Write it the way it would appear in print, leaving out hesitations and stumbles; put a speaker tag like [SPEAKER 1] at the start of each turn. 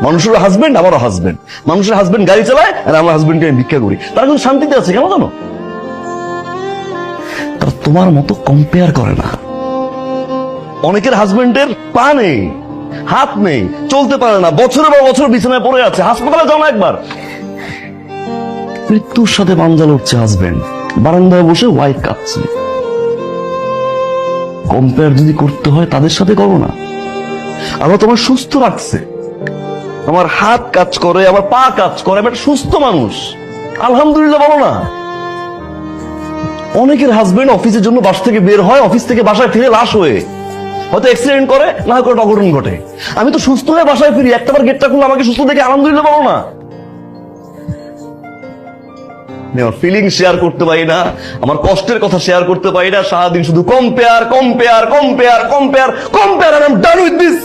[SPEAKER 1] মানুষের হাজবেন্ড, আমারও হাজবেন্ড। মানুষের হাজবেন্ড গাড়ি চালায় আর আমার হাজবেন্ডকে আমি ভিক্ষা করি, তারা কিন্তু শান্তিতে আছে। কেন জানো? তারা তোমার মতো কম্পেয়ার করে না। অনেকের হাজবেন্ডের পা নেই, হাত নেই, চলতে পারে না, বছরের পর বছর বিছানায় পড়ে আছে। হাসপাতালে যাও না একবার। মৃত্যুর সাথে পাঞ্জা লড়ছে হাজবেন্ড, বারান্দায় বসে ওয়াইফ কাঁদছে। কম্পেয়ার যদি করতে হয় তাদের সাথে করো না। আমার তোমার সুস্থ রাখছে, আমার হাত কাজ করে, আমার পা কাজ করে, আমি একটা সুস্থ মানুষ, আলহামদুলিল্লাহ বলো না। অনেকের হাজবেন্ড অফিসের জন্য বাসা থেকে বের হয়, অফিস থেকে বাসায় ফিরে লাশ হয়ে, হয়তো অ্যাক্সিডেন্ট করে, না হয় কোনো অঘটন ঘটে। আমি তো সুস্থ হয়ে বাসায় ফিরি, একটাবার গেটটা খুলে আমাকে সুস্থ দেখে আলহামদুলিল্লাহ বলো না। আমার ফিলিং শেয়ার করতে পারি না, আমার কষ্টের কথা শেয়ার করতে পারি না, সারাদিন শুধু compare compare compare compare compare. I am done with this.